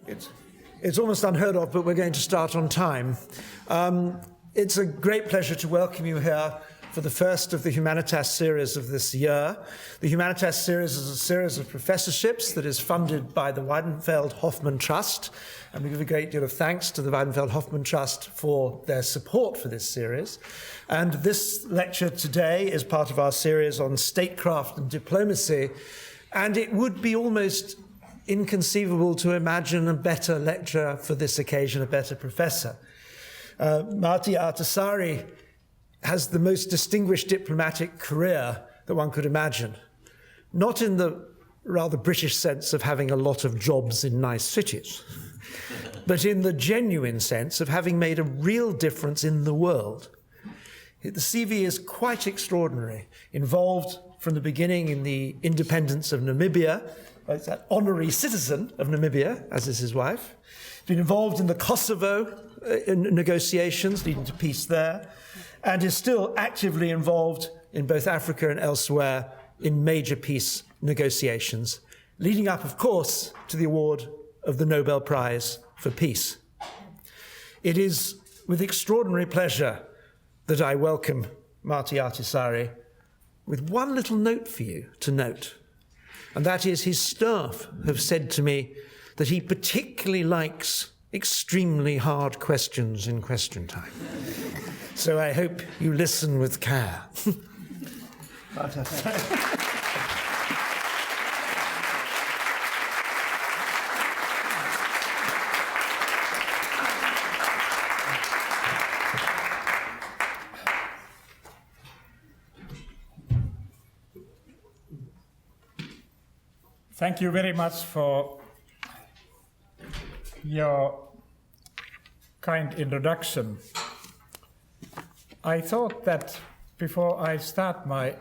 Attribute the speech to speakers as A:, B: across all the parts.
A: It's almost unheard of, but we're going to start on time. It's a great pleasure to welcome you here for the first of the Humanitas series of this year. The Humanitas series is a series of professorships that is funded by the Weidenfeld-Hoffmann Trust, and we give a great deal of thanks to the Weidenfeld-Hoffmann Trust for their support for this series. And this lecture today is part of our series on statecraft and diplomacy, and it would be almost inconceivable to imagine a better lecturer for this occasion, a better professor. Martti Ahtisaari has the most distinguished diplomatic career that one could imagine, not in the rather British sense of having a lot of jobs in nice cities, but in the genuine sense of having made a real difference in the world. The CV is quite extraordinary, involved from the beginning in the independence of Namibia, as an honorary citizen of Namibia, as is his wife. He's been involved in the Kosovo negotiations, leading to peace there, and is still actively involved in both Africa and elsewhere in major peace negotiations, leading up, of course, to the award of the Nobel Prize for Peace. It is with extraordinary pleasure that I welcome Martti Ahtisaari with one little note for you to note. And that is, his staff have said to me that he particularly likes extremely hard questions in question time. So I hope you listen with care.
B: Thank you very much for your kind introduction. I thought that before I start my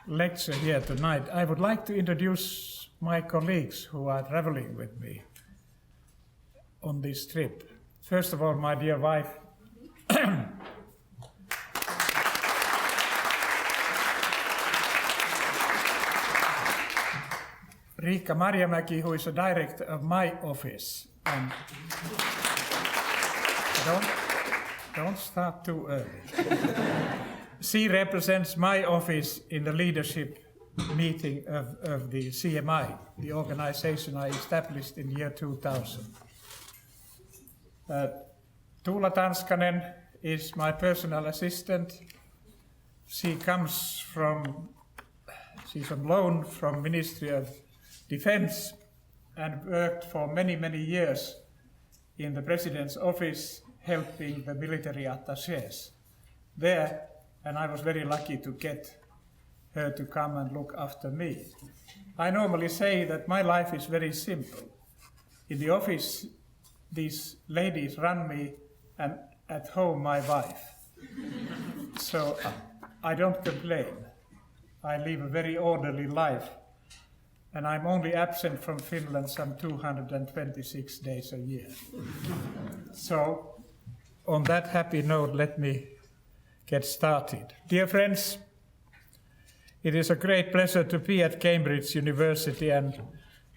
B: lecture here tonight, I would like to introduce my colleagues who are traveling with me on this trip. First of all, my dear wife, Riikka Marjamäki, who is a director of my office. And don't start too early. She represents my office in the leadership meeting of the CMI, the organization I established in the year 2000. Tuula Tanskanen is my personal assistant. She's on loan from Ministry of Defense and worked for many, many years in the President's office helping the military attachés there, and I was very lucky to get her to come and look after me. I normally say that my life is very simple. In the office, these ladies run me, and at home, my wife. So I don't complain. I live a very orderly life, and I'm only absent from Finland some 226 days a year. So, on that happy note, let me get started. Dear friends, it is a great pleasure to be at Cambridge University and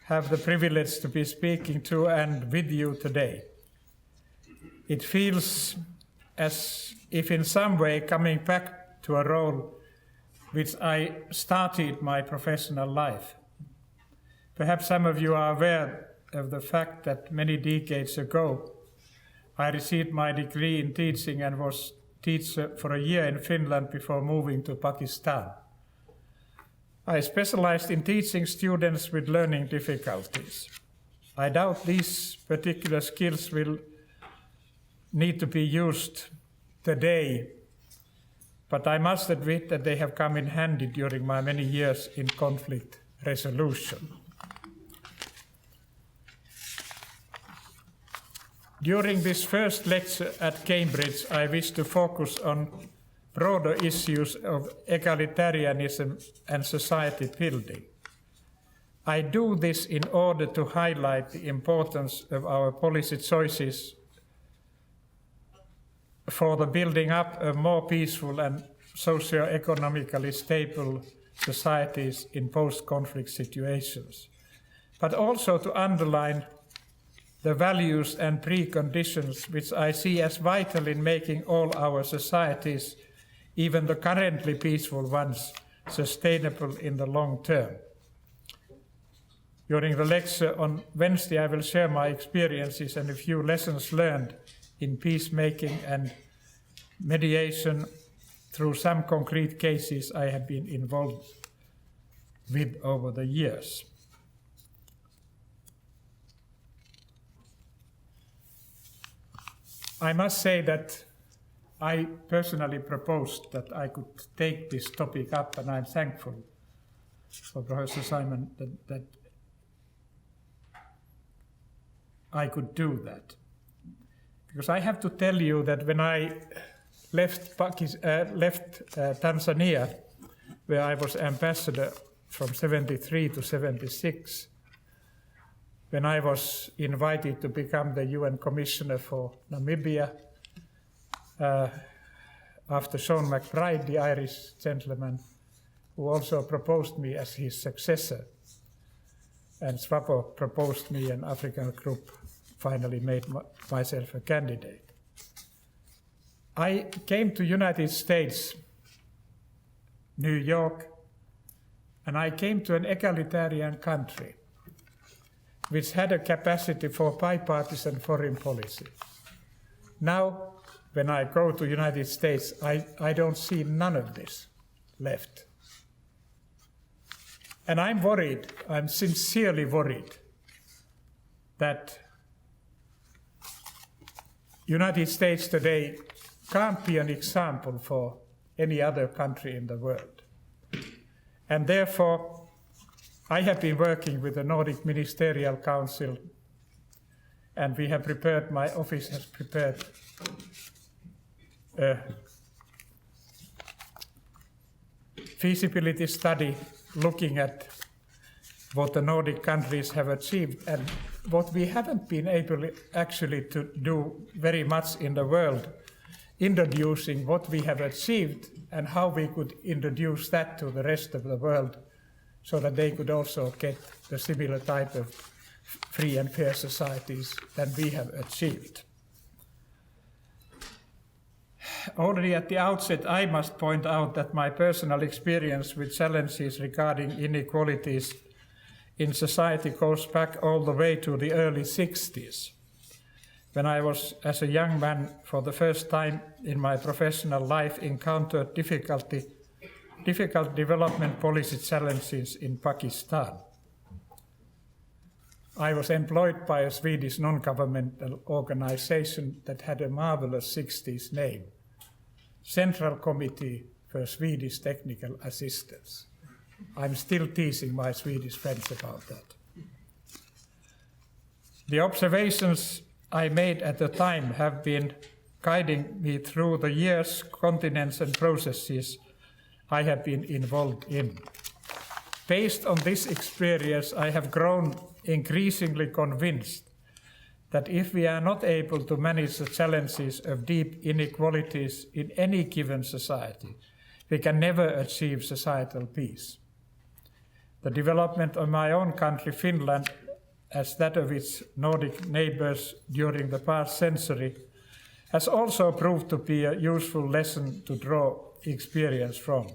B: have the privilege to be speaking to and with you today. It feels as if in some way coming back to a role which I started my professional life. Perhaps some of you are aware of the fact that many decades ago I received my degree in teaching and was teacher for a year in Finland before moving to Pakistan. I specialized in teaching students with learning difficulties. I doubt these particular skills will need to be used today, but I must admit that they have come in handy during my many years in conflict resolution. During this first lecture at Cambridge, I wish to focus on broader issues of egalitarianism and society building. I do this in order to highlight the importance of our policy choices for the building up of more peaceful and socio-economically stable societies in post-conflict situations, but also to underline the values and preconditions which I see as vital in making all our societies, even the currently peaceful ones, sustainable in the long term. During the lecture on Wednesday, I will share my experiences and a few lessons learned in peacemaking and mediation through some concrete cases I have been involved with over the years. I must say that I personally proposed that I could take this topic up, and I'm thankful for Professor Simon that I could do that. Because I have to tell you that when I left Tanzania, where I was ambassador from 73 to 76, when I was invited to become the UN Commissioner for Namibia, after Sean McBride, the Irish gentleman, who also proposed me as his successor, and SWAPO proposed me, an African group finally made myself a candidate. I came to United States, New York, and I came to an egalitarian country which had a capacity for bipartisan foreign policy. Now, when I go to United States, I don't see none of this left. And I'm worried, I'm sincerely worried that United States today can't be an example for any other country in the world. And therefore, I have been working with the Nordic Ministerial Council, and we have prepared, my office has prepared a feasibility study looking at what the Nordic countries have achieved and what we haven't been able actually to do very much in the world, introducing what we have achieved and how we could introduce that to the rest of the world so that they could also get the similar type of free and fair societies that we have achieved. Already at the outset, I must point out that my personal experience with challenges regarding inequalities in society goes back all the way to the early 60s, when I was, as a young man, for the first time in my professional life, encountered difficult development policy challenges in Pakistan. I was employed by a Swedish non-governmental organization that had a marvelous 60s name, Central Committee for Swedish Technical Assistance. I'm still teasing my Swedish friends about that. The observations I made at the time have been guiding me through the years, continents, and processes I have been involved in. Based on this experience, I have grown increasingly convinced that if we are not able to manage the challenges of deep inequalities in any given society, we can never achieve societal peace. The development of my own country, Finland, as that of its Nordic neighbors during the past century, has also proved to be a useful lesson to draw experience from.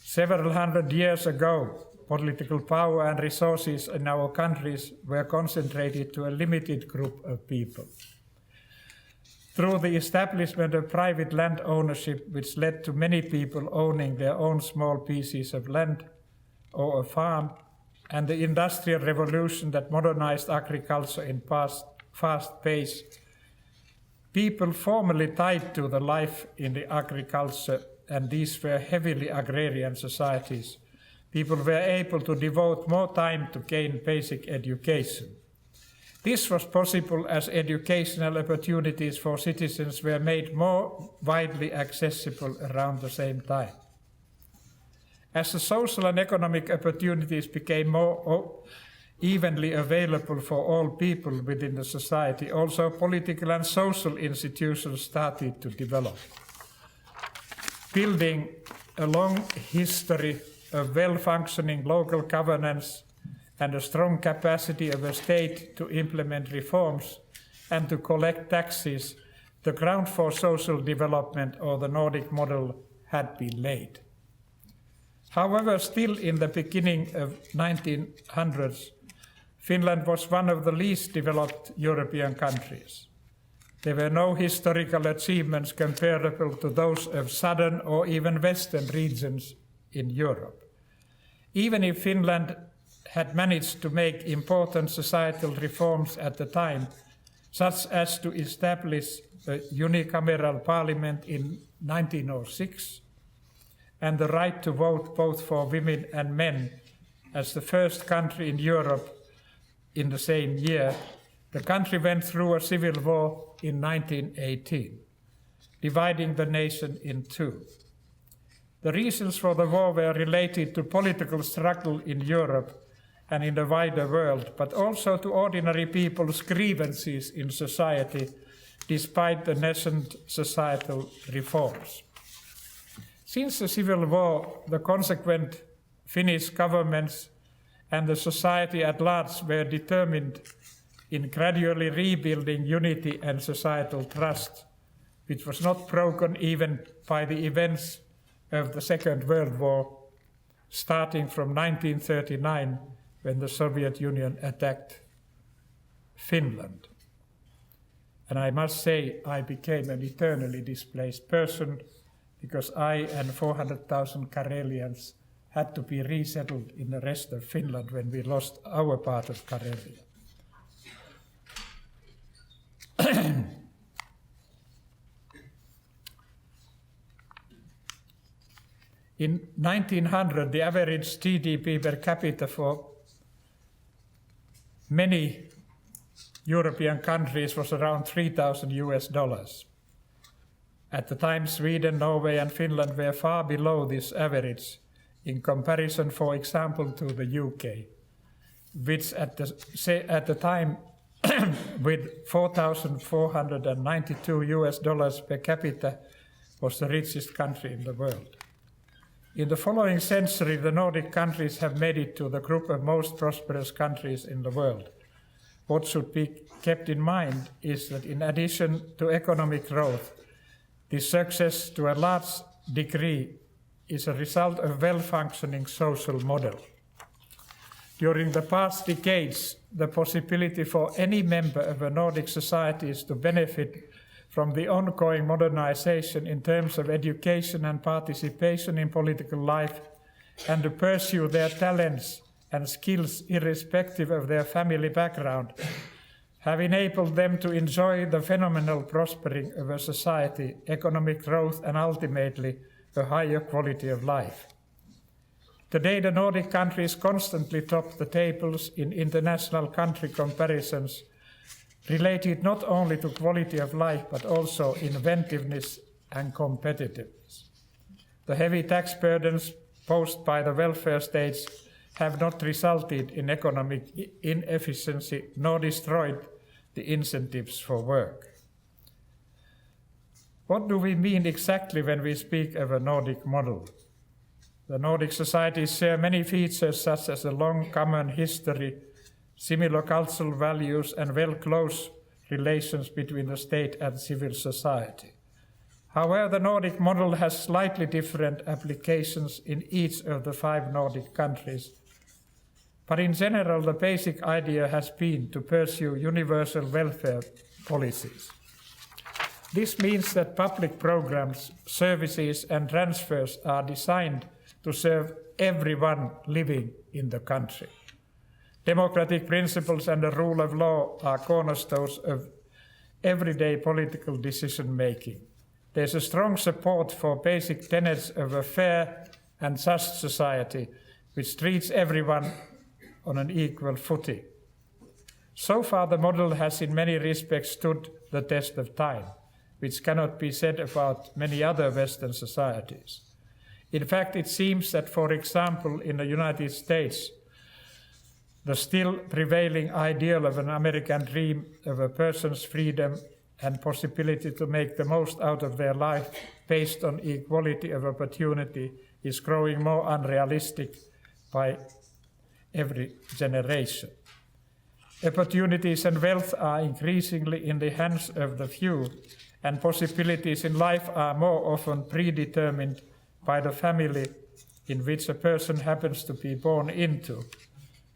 B: Several hundred years ago, political power and resources in our countries were concentrated to a limited group of people. Through the establishment of private land ownership, which led to many people owning their own small pieces of land or a farm, and the Industrial Revolution that modernized agriculture in fast pace, people formerly tied to the life in the agriculture, and these were heavily agrarian societies. People were able to devote more time to gain basic education. This was possible as educational opportunities for citizens were made more widely accessible around the same time. As the social and economic opportunities became more evenly available for all people within the society, also political and social institutions started to develop. Building a long history of well-functioning local governance and a strong capacity of a state to implement reforms and to collect taxes, the ground for social development, or the Nordic model, had been laid. However, still in the beginning of 1900s, Finland was one of the least developed European countries. There were no historical achievements comparable to those of southern or even western regions in Europe. Even if Finland had managed to make important societal reforms at the time, such as to establish a unicameral parliament in 1906 and the right to vote both for women and men as the first country in Europe in the same year, the country went through a civil war in 1918, dividing the nation in two. The reasons for the war were related to political struggle in Europe and in the wider world, but also to ordinary people's grievances in society, despite the nascent societal reforms. Since the civil war, the consequent Finnish governments and the society at large were determined in gradually rebuilding unity and societal trust, which was not broken even by the events of the Second World War, starting from 1939, when the Soviet Union attacked Finland. And I must say, I became an eternally displaced person because I and 400,000 Karelians had to be resettled in the rest of Finland when we lost our part of Karelia. In 1900, the average GDP per capita for many European countries was around $3,000. At the time, Sweden, Norway, and Finland were far below this average in comparison, for example, to the UK, which at the time, with $4,492 per capita, was the richest country in the world. In the following century, the Nordic countries have made it to the group of most prosperous countries in the world. What should be kept in mind is that in addition to economic growth, this success to a large degree is a result of a well-functioning social model. During the past decades, the possibility for any member of a Nordic society to benefit from the ongoing modernization in terms of education and participation in political life, and to pursue their talents and skills irrespective of their family background, have enabled them to enjoy the phenomenal prospering of a society, economic growth, and ultimately a higher quality of life. Today, the Nordic countries constantly top the tables in international country comparisons related not only to quality of life, but also inventiveness and competitiveness. The heavy tax burdens posed by the welfare states have not resulted in economic inefficiency nor destroyed the incentives for work. What do we mean exactly when we speak of a Nordic model? The Nordic societies share many features such as a long common history, similar cultural values, and close relations between the state and civil society. However, the Nordic model has slightly different applications in each of the 5 Nordic countries. But in general, the basic idea has been to pursue universal welfare policies. This means that public programs, services, and transfers are designed to serve everyone living in the country. Democratic principles and the rule of law are cornerstones of everyday political decision-making. There's a strong support for basic tenets of a fair and just society, which treats everyone on an equal footing. So far, the model has in many respects stood the test of time, which cannot be said about many other Western societies. In fact, it seems that, for example, in the United States, the still prevailing ideal of an American dream of a person's freedom and possibility to make the most out of their life based on equality of opportunity is growing more unrealistic by every generation. Opportunities and wealth are increasingly in the hands of the few, and possibilities in life are more often predetermined by the family in which a person happens to be born into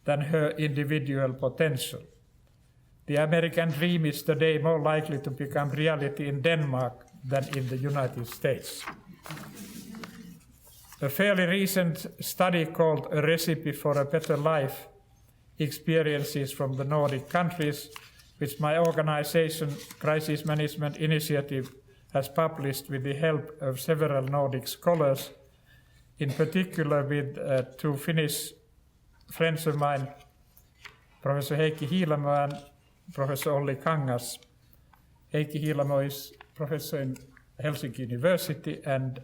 B: than her individual potential. The American dream is today more likely to become reality in Denmark than in the United States. A fairly recent study called A Recipe for a Better Life, Experiences from the Nordic Countries, which my organization, Crisis Management Initiative, has published with the help of several Nordic scholars, in particular with two Finnish friends of mine, Professor Heikki Hiilamo and Professor Olli Kangas. Heikki Hiilamo is professor in Helsinki University, and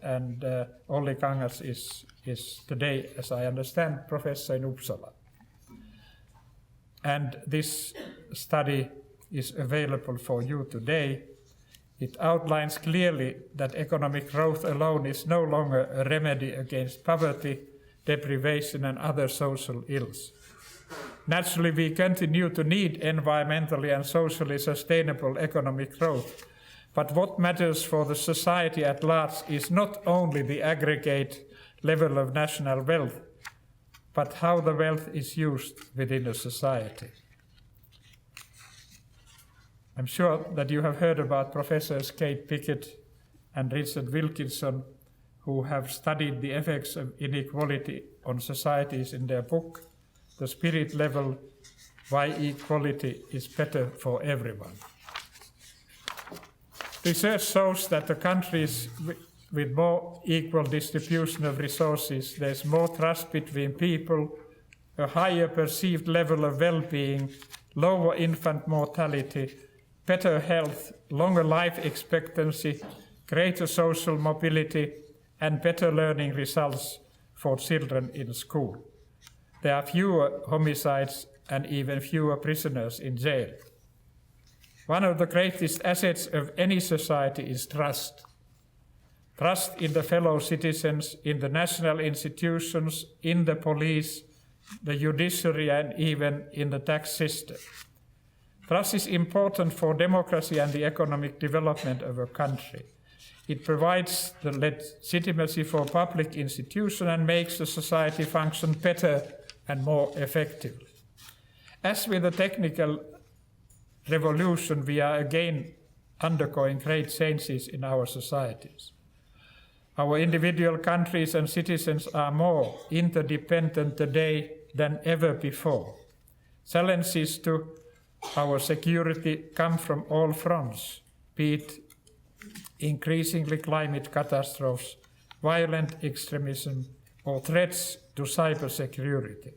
B: Olli Kangas is today, as I understand, professor in Uppsala. And this study is available for you today. It outlines clearly that economic growth alone is no longer a remedy against poverty, deprivation, and other social ills. Naturally, we continue to need environmentally and socially sustainable economic growth, but what matters for the society at large is not only the aggregate level of national wealth, but how the wealth is used within a society. I'm sure that you have heard about Professors Kate Pickett and Richard Wilkinson, who have studied the effects of inequality on societies in their book, The Spirit Level, Why Equality is Better for Everyone. Research shows that the countries with more equal distribution of resources, there's more trust between people, a higher perceived level of well-being, lower infant mortality, better health, longer life expectancy, greater social mobility, and better learning results for children in school. There are fewer homicides and even fewer prisoners in jail. One of the greatest assets of any society is trust. Trust in the fellow citizens, in the national institutions, in the police, the judiciary, and even in the tax system. Trust is important for democracy and the economic development of a country. It provides the legitimacy for public institutions and makes the society function better and more effectively. As with the technical revolution, we are again undergoing great changes in our societies. Our individual countries and citizens are more interdependent today than ever before. Challenges to our security come from all fronts, be it increasingly climate catastrophes, violent extremism, or threats to cybersecurity.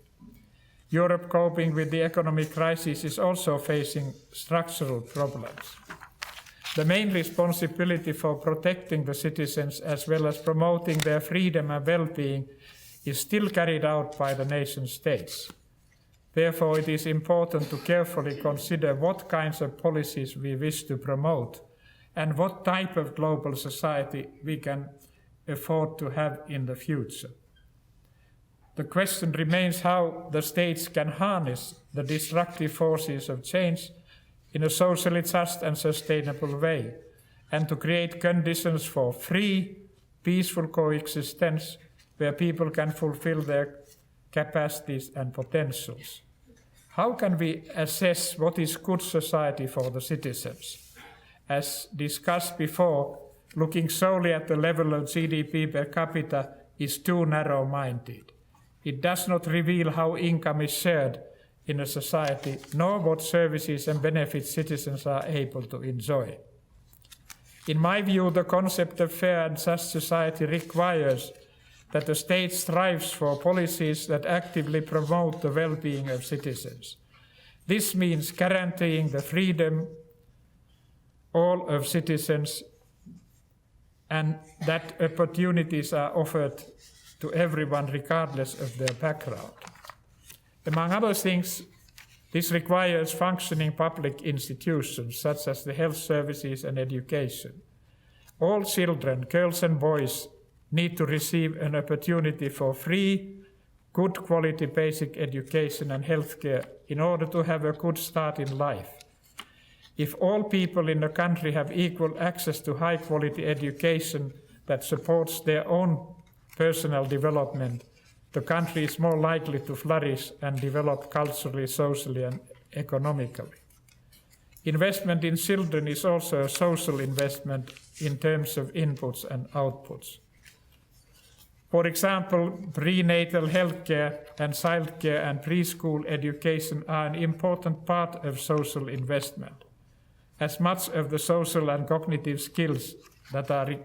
B: Europe, coping with the economic crisis, is also facing structural problems. The main responsibility for protecting the citizens as well as promoting their freedom and well-being is still carried out by the nation states. Therefore, it is important to carefully consider what kinds of policies we wish to promote and what type of global society we can afford to have in the future. The question remains how the states can harness the destructive forces of change in a socially just and sustainable way, and to create conditions for free, peaceful coexistence where people can fulfill their capacities and potentials. How can we assess what is good society for the citizens? As discussed before, looking solely at the level of GDP per capita is too narrow-minded. It does not reveal how income is shared in a society, nor what services and benefits citizens are able to enjoy. In my view, the concept of fair and just society requires that the state strives for policies that actively promote the well-being of citizens. This means guaranteeing the freedom all of citizens and that opportunities are offered to everyone regardless of their background. Among other things, this requires functioning public institutions such as the health services and education. All children, girls and boys, need to receive an opportunity for free, good quality basic education and healthcare in order to have a good start in life. If all people in the country have equal access to high quality education that supports their own personal development, the country is more likely to flourish and develop culturally, socially, and economically. Investment in children is also a social investment in terms of inputs and outputs. For example, prenatal healthcare and childcare and preschool education are an important part of social investment. As much of the social and cognitive skills that are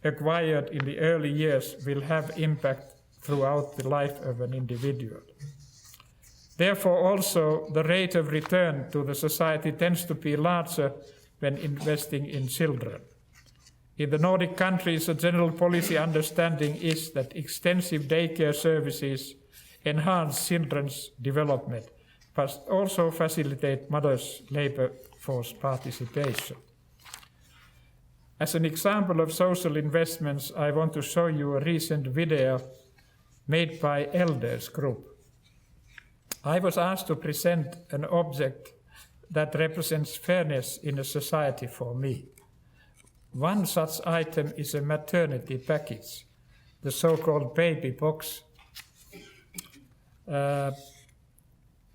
B: acquired in the early years will have impact throughout the life of an individual. Therefore, also, the rate of return to the society tends to be larger when investing in children. In the Nordic countries, a general policy understanding is that extensive daycare services enhance children's development, but also facilitate mothers' labor force participation. As an example of social investments, I want to show you a recent video made by Elders Group. I was asked to present an object that represents fairness in a society for me. One such item is a maternity package, the so-called baby box,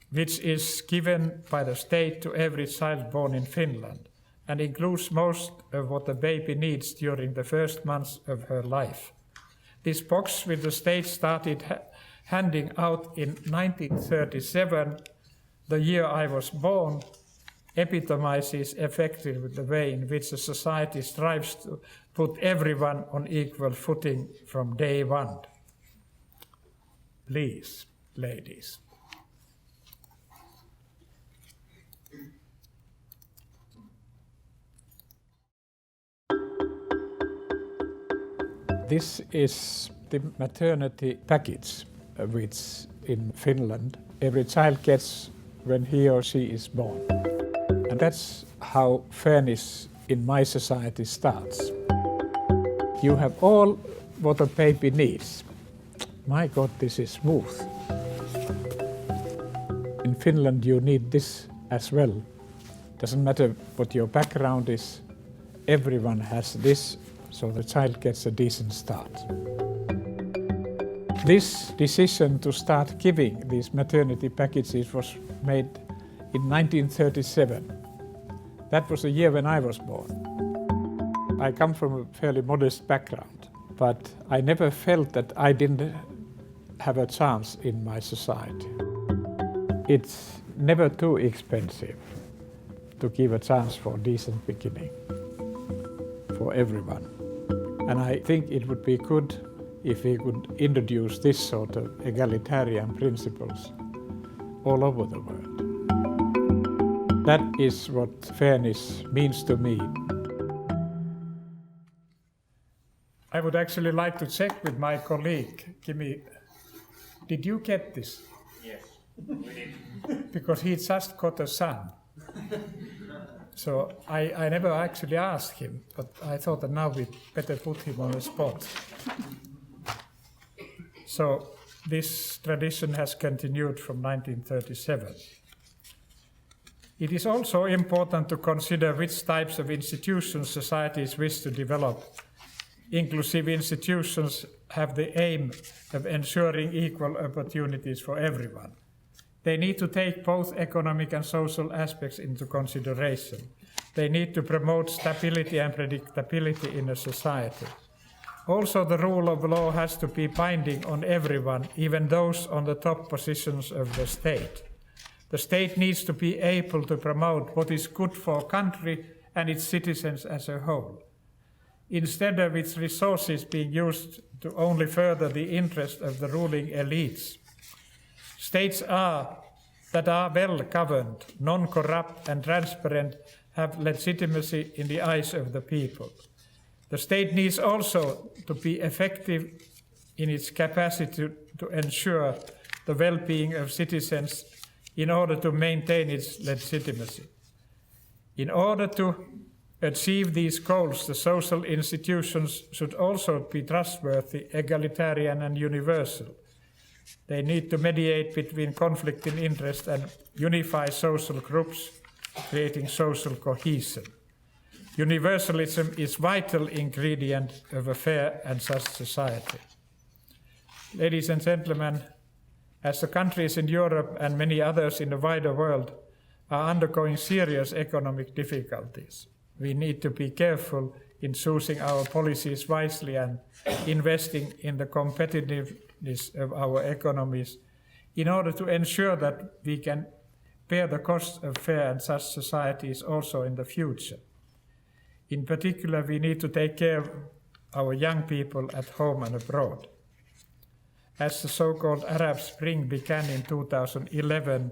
B: which is given by the state to every child born in Finland and includes most of what the baby needs during the first months of her life. This box, which the state started handing out in 1937, the year I was born, epitomizes effectively the way in which a society strives to put everyone on equal footing from day one. Please, ladies. This is the maternity package, which in Finland every child gets when he or she is born. And that's how fairness in my society starts. You have all what a baby needs. My God, this is smooth. In Finland, you need this as well. Doesn't matter what your background is, everyone has this, so the child gets a decent start. This decision to start giving these maternity packages was made in 1937. That was the year when I was born. I come from a fairly modest background, but I never felt that I didn't have a chance in my society. It's never too expensive to give a chance for a decent beginning for everyone. And I think it would be good if we could introduce this sort of egalitarian principles all over the world. That is what fairness means to me. I would actually like to check with my colleague, Kimi. Did you get this?
C: Yes, we did.
B: Because he just got a son. So I never actually asked him, but I thought that now we better put him on the spot. So this tradition has continued from 1937. It is also important to consider which types of institutions societies wish to develop. Inclusive institutions have the aim of ensuring equal opportunities for everyone. They need to take both economic and social aspects into consideration. They need to promote stability and predictability in a society. Also, the rule of law has to be binding on everyone, even those on the top positions of the state. The state needs to be able to promote what is good for a country and its citizens as a whole, instead of its resources being used to only further the interest of the ruling elites. States that are well governed, non-corrupt and transparent have legitimacy in the eyes of the people. The state needs also to be effective in its capacity to ensure the well-being of citizens in order to maintain its legitimacy. In order to achieve these goals, the social institutions should also be trustworthy, egalitarian and universal. They need to mediate between conflicting interests and unify social groups, creating social cohesion. Universalism is a vital ingredient of a fair and just society. Ladies and gentlemen, as the countries in Europe and many others in the wider world are undergoing serious economic difficulties, we need to be careful in choosing our policies wisely and investing in the competitiveness of our economies in order to ensure that we can bear the cost of fair and just societies also in the future. In particular, we need to take care of our young people at home and abroad. As the so-called Arab Spring began in 2011,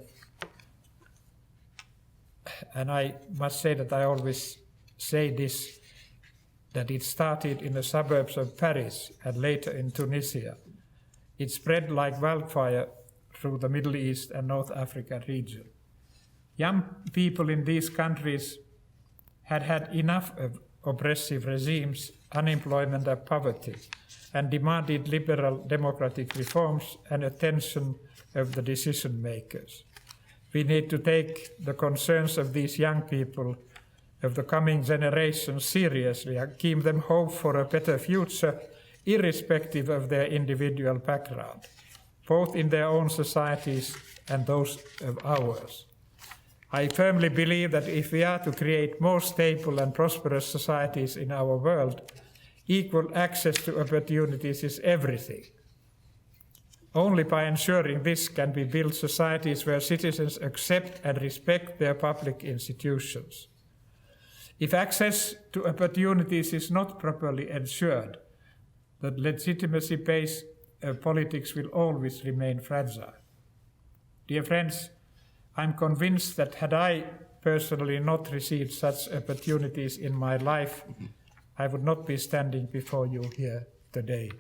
B: and I must say that I always say this, that it started in the suburbs of Paris and later in Tunisia. It spread like wildfire through the Middle East and North Africa region. Young people in these countries had had enough of oppressive regimes, unemployment and poverty, and demanded liberal democratic reforms and attention of the decision makers. We need to take the concerns of these young people, of the coming generation, seriously and give them hope for a better future, irrespective of their individual background, both in their own societies and those of ours. I firmly believe that if we are to create more stable and prosperous societies in our world, equal access to opportunities is everything. Only by ensuring this can we build societies where citizens accept and respect their public institutions. If access to opportunities is not properly ensured, the legitimacy base of politics will always remain fragile. Dear friends, I'm convinced that had I personally not received such opportunities in my life, I would not be standing before you here today.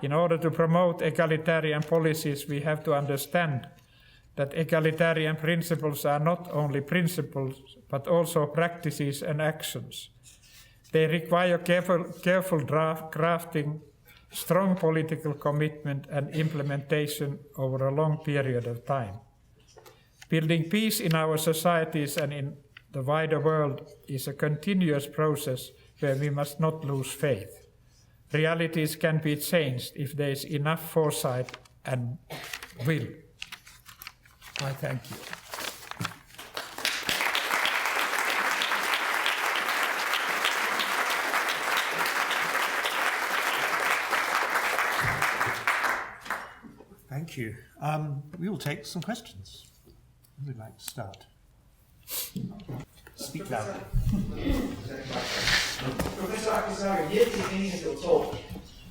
B: In order to promote egalitarian policies, we have to understand that egalitarian principles are not only principles, but also practices and actions. They require careful crafting, strong political commitment and implementation over a long period of time. Building peace in our societies and in the wider world is a continuous process where we must not lose faith. Realities can be changed if there is enough foresight and will. I thank you.
A: Thank you. We will take some questions. Who would like to start? Speak loudly.
D: Professor Ahtisaari, near the beginning of your talk,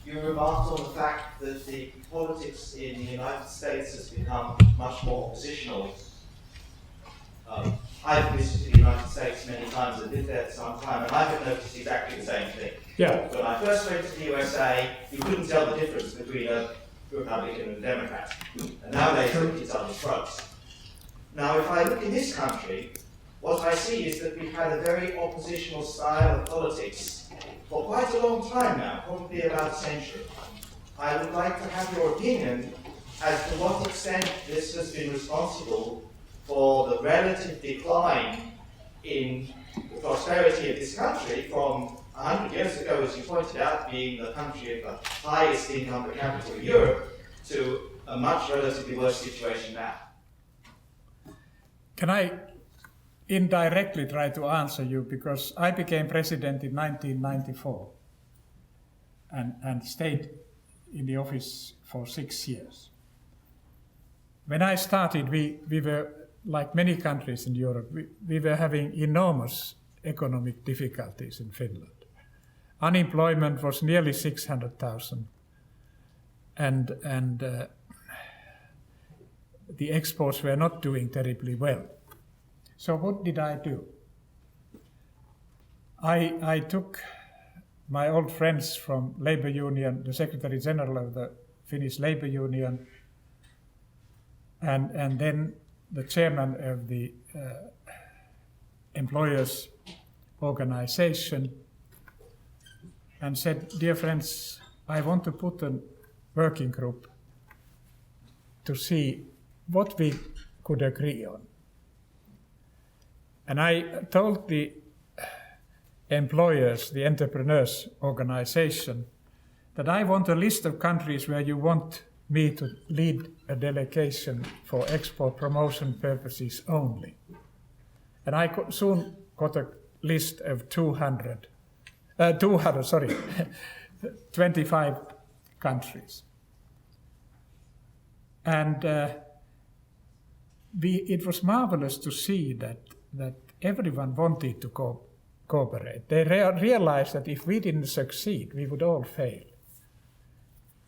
D: you remarked on the fact that the politics in the United States has become much more oppositional. I've visited the United States many times and lived there for some time, and I've noticed exactly the same thing.
B: Yeah.
D: When I first went to the USA, you couldn't tell the difference between a Republican and a Democrat, and nowadays it's other throats. Now, if I look in this country, what I see is that we've had a very oppositional style of politics for quite a long time now, probably about a century. I would like to have your opinion as to what extent this has been responsible for the relative decline in the prosperity of this country from 100 years ago, as you pointed out, being the country of the highest income per capita in Europe, to a much relatively worse situation now.
B: Can I indirectly try to answer you, because I became president in 1994 and stayed in the office for 6 years. When I started, we were, like many countries in Europe, we were having enormous economic difficulties in Finland. Unemployment was nearly 600,000, and the exports were not doing terribly well. So what did I do? I took my old friends from Labour Union, the Secretary General of the Finnish Labour Union, and then the chairman of the employers' organization, and said, dear friends, I want to put a working group to see what we could agree on. And I told the employers, the entrepreneurs organization, that I want a list of countries where you want me to lead a delegation for export promotion purposes only. And I soon got a list of 25 countries. And it was marvelous to see that everyone wanted to cooperate. They realized that if we didn't succeed, we would all fail.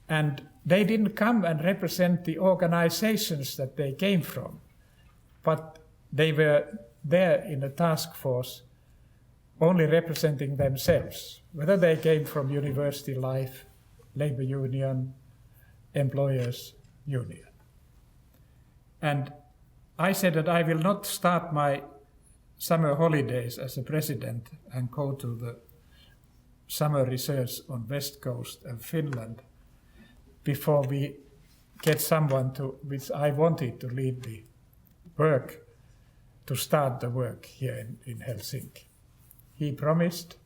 B: And they didn't come and represent the organizations that they came from, but they were there in a task force only representing themselves, whether they came from university life, labor union, employers union. And I said that I will not start my summer holidays as a president and go to the summer research on west coast of Finland before we get someone which I wanted to lead the work, to start the work here in Helsinki. He promised.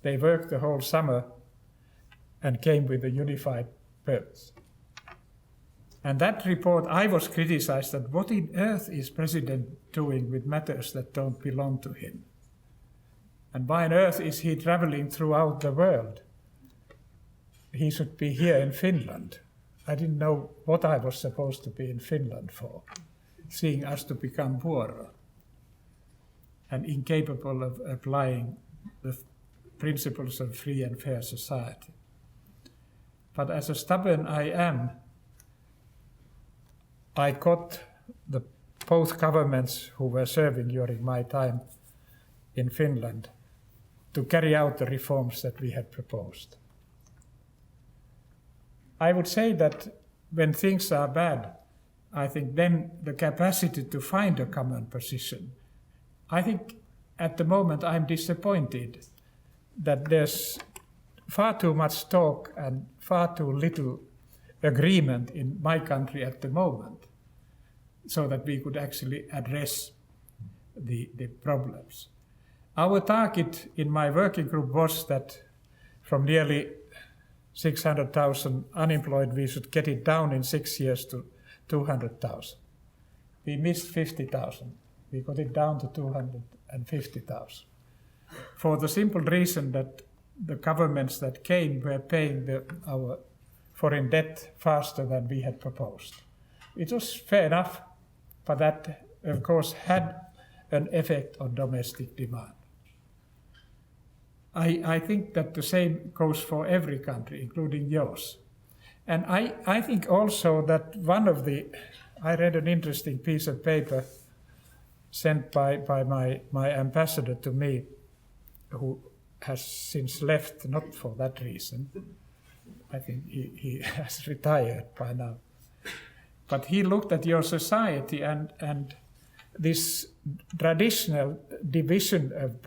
B: They worked the whole summer and came with a unified purpose. And that report, I was criticized that what on earth is President doing with matters that don't belong to him? And why on earth is he traveling throughout the world? He should be here in Finland. I didn't know what I was supposed to be in Finland for, seeing us to become poorer and incapable of applying the principles of free and fair society. But as a stubborn I am, I got both governments who were serving during my time in Finland to carry out the reforms that we had proposed. I would say that when things are bad, I think then the capacity to find a common position. I think at the moment I'm disappointed that there's far too much talk and far too little agreement in my country at the moment, so that we could actually address the problems. Our target in my working group was that from nearly 600,000 unemployed, we should get it down in 6 years to 200,000. We missed 50,000. We got it down to 250,000. For the simple reason that the governments that came were paying our foreign debt faster than we had proposed. It was fair enough, but that, of course, had an effect on domestic demand. I think that the same goes for every country, including yours. And I think also that I read an interesting piece of paper sent by my ambassador to me, who has since left, not for that reason. I think he has retired by now. But he looked at your society and this traditional division of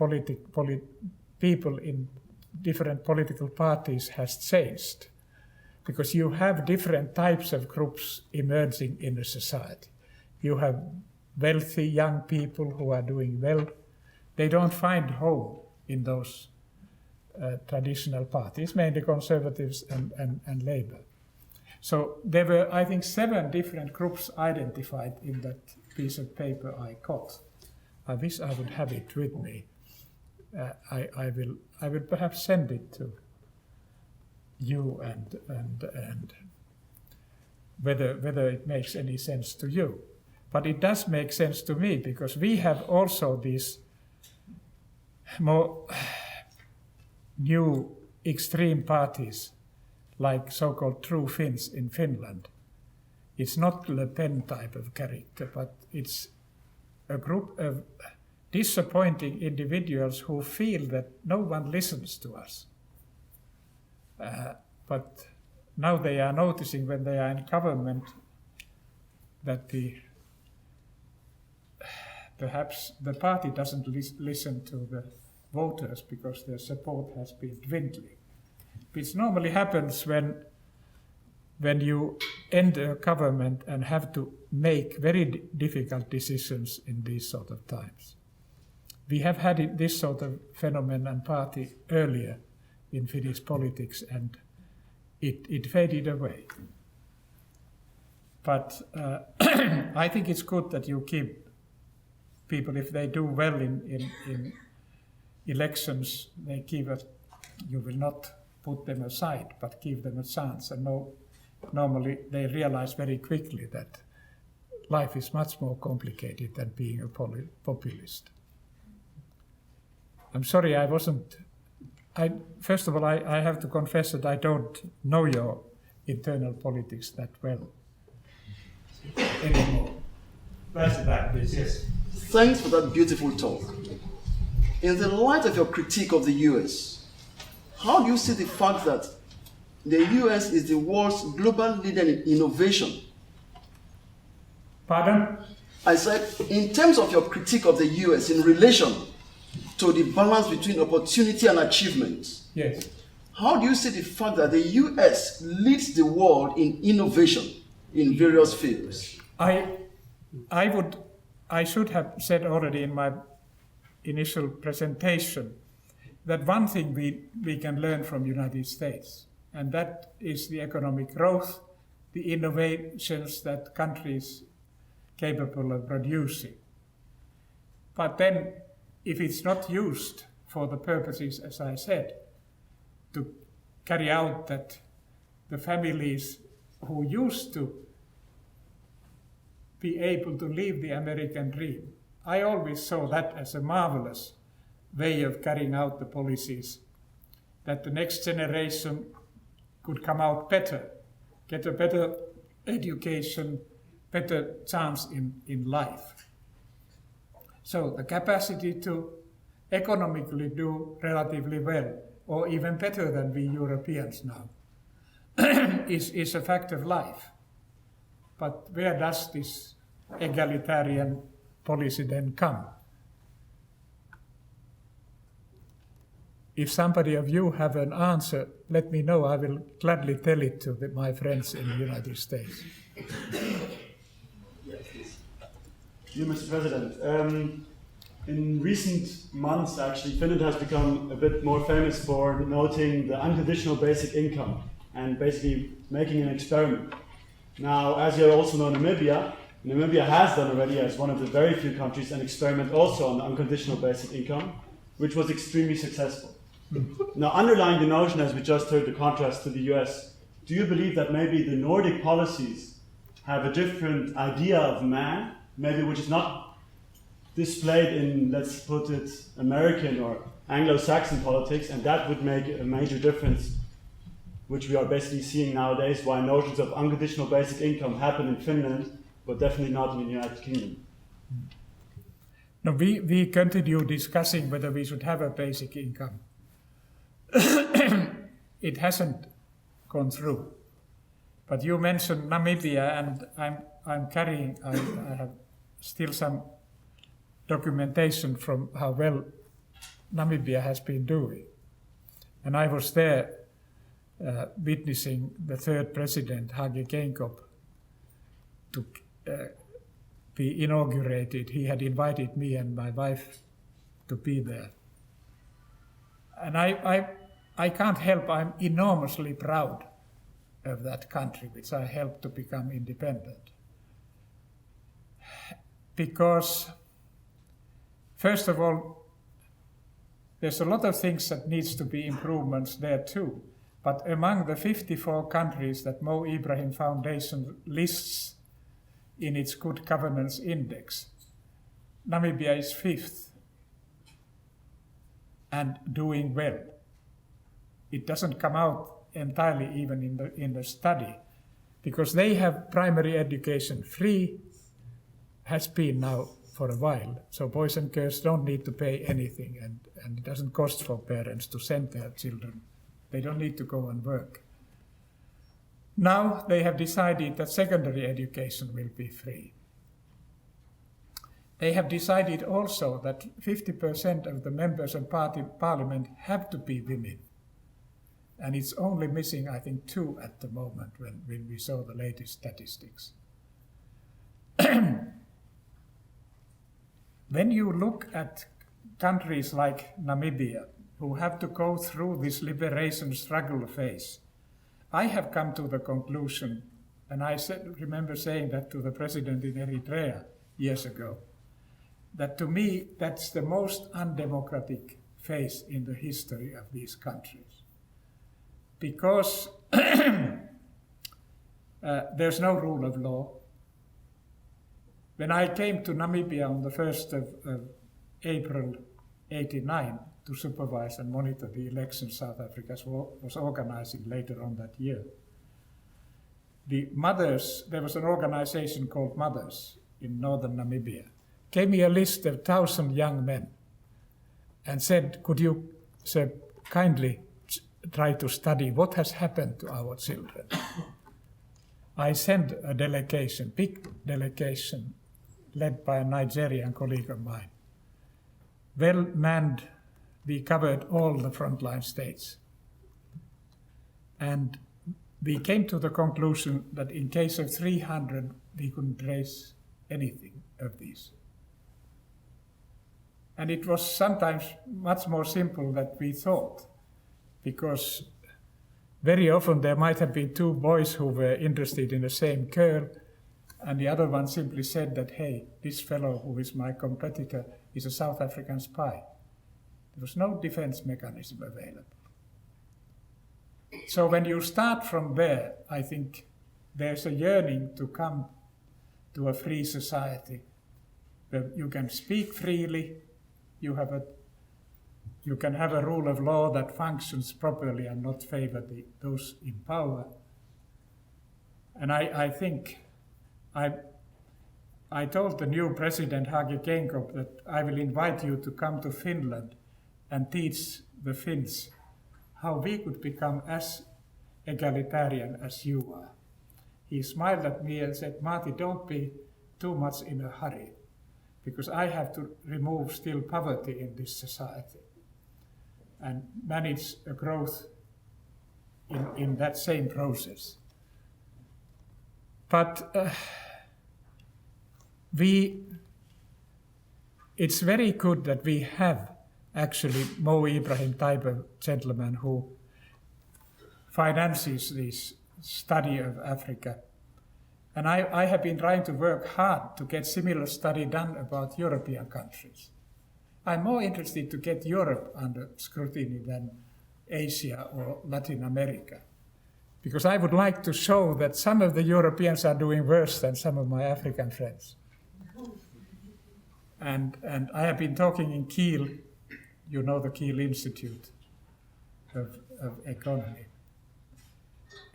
B: people in different political parties has changed, because you have different types of groups emerging in a society. You have wealthy young people who are doing well. They don't find home in those traditional parties, mainly conservatives and labor. So there were, I think, 7 different groups identified in that piece of paper I got. I wish I would have it with me. I will perhaps send it to you and whether it makes any sense to you. But it does make sense to me, because we have also these more new extreme parties, like so-called true Finns in Finland. It's not Le Pen type of character, but it's a group of disappointing individuals who feel that no one listens to us. But now they are noticing, when they are in government, that perhaps the party doesn't listen to the voters because their support has been dwindling, which normally happens when when you enter a government and have to make very difficult decisions in these sort of times. We have had this sort of phenomenon and party earlier in Finnish politics, and it faded away. But I think it's good that you keep people, if they do well in elections, you will not put them aside, but give them a chance. And normally they realize very quickly that life is much more complicated than being a populist. I'm sorry, first of all, I have to confess that I don't know your internal politics that well anymore.
D: Right to back, please, yes.
E: Thanks for that beautiful talk. In the light of your critique of the US, how do you see the fact that the US is the world's global leader in innovation?
B: Pardon?
E: I said, in terms of your critique of the US in relation to the balance between opportunity and achievement,
B: Yes.
E: how do you see the fact that the US leads the world in innovation in various fields?
B: I should have said already in my initial presentation that one thing we can learn from United States, and that is the economic growth, the innovations that countries capable of producing. But then, if it's not used for the purposes, as I said, to carry out that the families who used to be able to live the American dream, I always saw that as a marvelous way of carrying out the policies, that the next generation could come out better, get a better education, better chance in life. So the capacity to economically do relatively well, or even better than we Europeans now, is a fact of life. But where does this egalitarian policy then come? If somebody of you have an answer, let me know. I will gladly tell it to my friends in the United States.
F: Dear Mr. President, in recent months, actually, Finland has become a bit more famous for noting the unconditional basic income and basically making an experiment. Now, as you also know, Namibia has done already, as one of the very few countries, an experiment also on unconditional basic income, which was extremely successful. Now, underlying the notion, as we just heard, the contrast to the US, do you believe that maybe the Nordic policies have a different idea of man, maybe which is not displayed in, let's put it, American or Anglo-Saxon politics, and that would make a major difference, which we are basically seeing nowadays, why notions of unconditional basic income happen in Finland, but definitely not in the United Kingdom?
B: No, we continue discussing whether we should have a basic income. It hasn't gone through. But you mentioned Namibia, and I have still some documentation from how well Namibia has been doing. And I was there witnessing the third president, Hage Geingob, to be inaugurated. He had invited me and my wife to be there. And I can't help, I'm enormously proud of that country, which I helped to become independent. Because, first of all, there's a lot of things that needs to be improvements there too. But among the 54 countries that Mo Ibrahim Foundation lists in its Good Governance Index, Namibia is 5th and doing well. It doesn't come out entirely even in the study, because they have primary education free, has been now for a while. So boys and girls don't need to pay anything, and it doesn't cost for parents to send their children. They don't need to go and work. Now they have decided that secondary education will be free. They have decided also that 50% of the members of parliament have to be women. And it's only missing, I think, 2 at the moment when we saw the latest statistics. When you look at countries like Namibia, who have to go through this liberation struggle phase, I have come to the conclusion, and I remember saying that to the president in Eritrea years ago, that to me that's the most undemocratic phase in the history of these countries. Because there's no rule of law. When I came to Namibia on the 1st of April 89 to supervise and monitor the elections South Africa was organizing later on that year, the mothers, there was an organization called Mothers in northern Namibia, gave me a list of 1,000 young men and said, could you, sir, kindly try to study what has happened to our children? I sent a delegation, big delegation, led by a Nigerian colleague of mine. Well manned, we covered all the frontline states. And we came to the conclusion that in case of 300, we couldn't trace anything of these. And it was sometimes much more simple than we thought, because very often there might have been 2 boys who were interested in the same girl, and the other one simply said that, hey, this fellow who is my competitor is a South African spy. There was no defense mechanism available. So when you start from there, I think there's a yearning to come to a free society where you can speak freely, you can have a rule of law that functions properly and not favor those in power. And I think I told the new president, Hage Geingob, that I will invite you to come to Finland and teach the Finns how we could become as egalitarian as you are. He smiled at me and said, Martti, don't be too much in a hurry, because I have to remove still poverty in this society and manage a growth in that same process. But it's very good that we have actually Mo Ibrahim type of gentleman who finances this study of Africa. And I have been trying to work hard to get similar study done about European countries. I'm more interested to get Europe under scrutiny than Asia or Latin America, because I would like to show that some of the Europeans are doing worse than some of my African friends. And I have been talking in Kiel, you know the Kiel Institute of Economy.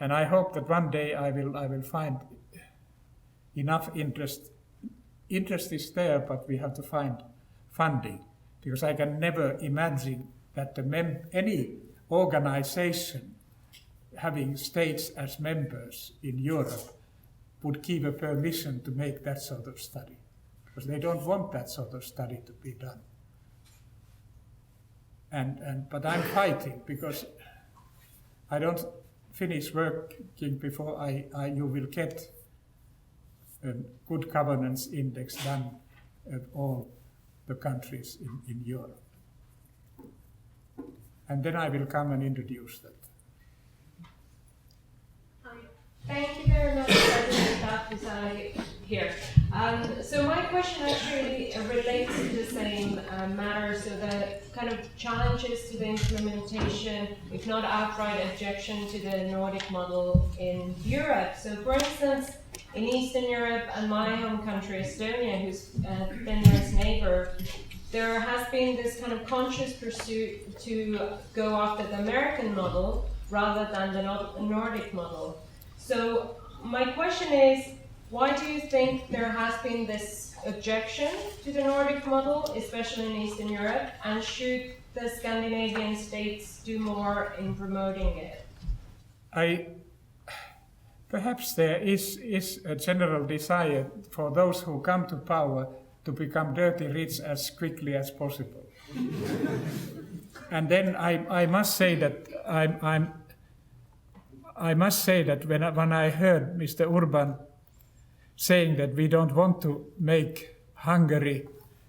B: And I hope that one day I will find enough interest. Interest is there, but we have to find funding, because I can never imagine that any organization having states as members in Europe would give a permission to make that sort of study, because they don't want that sort of study to be done. But I'm fighting, because I don't finish working before you will get a good governance index done of all the countries in Europe. And then I will come and introduce that.
G: Thank you very much, President Ahtisaari here. So my question actually relates to the same matter, so the kind of challenges to the implementation, if not outright objection to the Nordic model in Europe. So for instance, in Eastern Europe and my home country, Estonia, who's Finland's neighbor, there has been this kind of conscious pursuit to go after the American model rather than the Nordic model. So my question is, why do you think there has been this objection to the Nordic model, especially in Eastern Europe, and should the Scandinavian states do more in promoting it?
B: Perhaps there is a general desire for those who come to power to become dirty rich as quickly as possible. And then I must say that I must say that when I heard Mr. Urban saying that we don't want to make Hungary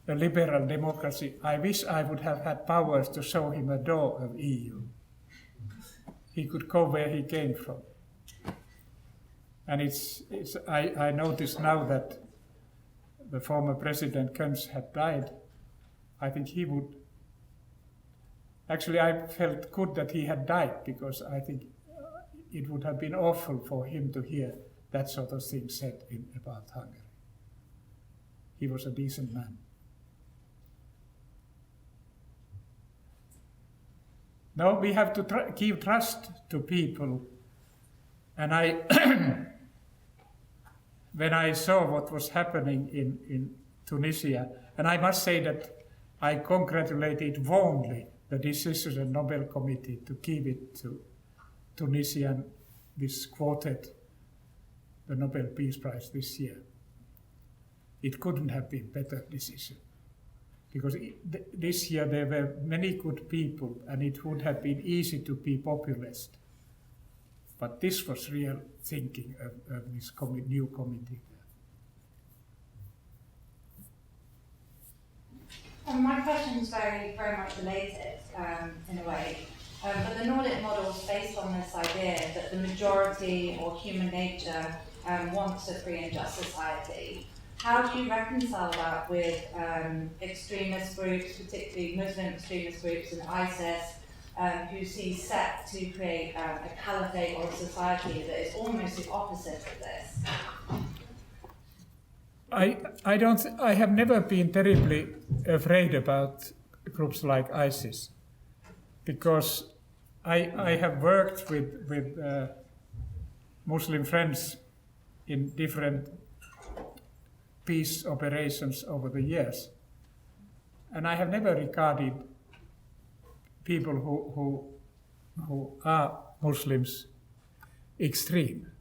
B: a liberal democracy, I wish I would have had powers to show him a door of EU. He could go where he came from. And I notice now that the former President Köns had died. I think he would. Actually, I felt good that he had died, because I think it would have been awful for him to hear that sort of thing said about Hungary. He was a decent man. No, we have to give trust to people. And when I saw what was happening in Tunisia, and I must say that I congratulated warmly the decision of the Nobel Committee to give it to Tunisian, this quartet, the Nobel Peace Prize this year. It couldn't have been better decision. Because this year there were many good people, and it would have been easy to be populist. But this was real thinking of this new committee.
H: My question is very much related in a way. But the Nordic model is based on this idea that the majority or human nature wants a free and just society. How do you reconcile that with extremist groups, particularly Muslim extremist groups and ISIS, who see set to create a caliphate or a society that is almost the opposite of this?
B: I have never been terribly afraid about groups like ISIS, because I have worked with Muslim friends in different peace operations over the years, and I have never regarded people who are Muslims extreme.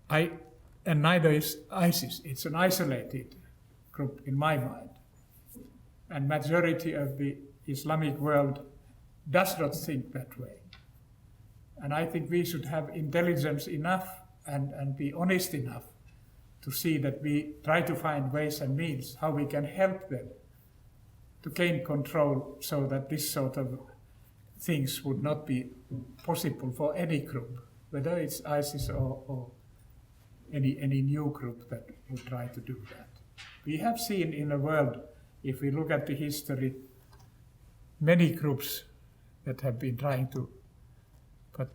B: And neither is ISIS. It's an isolated group in my mind. And majority of the Islamic world does not think that way. And I think we should have intelligence enough and be honest enough to see that we try to find ways and means how we can help them to gain control, so that this sort of things would not be possible for any group, whether it's ISIS or any new group that would try to do that. We have seen in the world, if we look at the history, many groups that have been trying to, but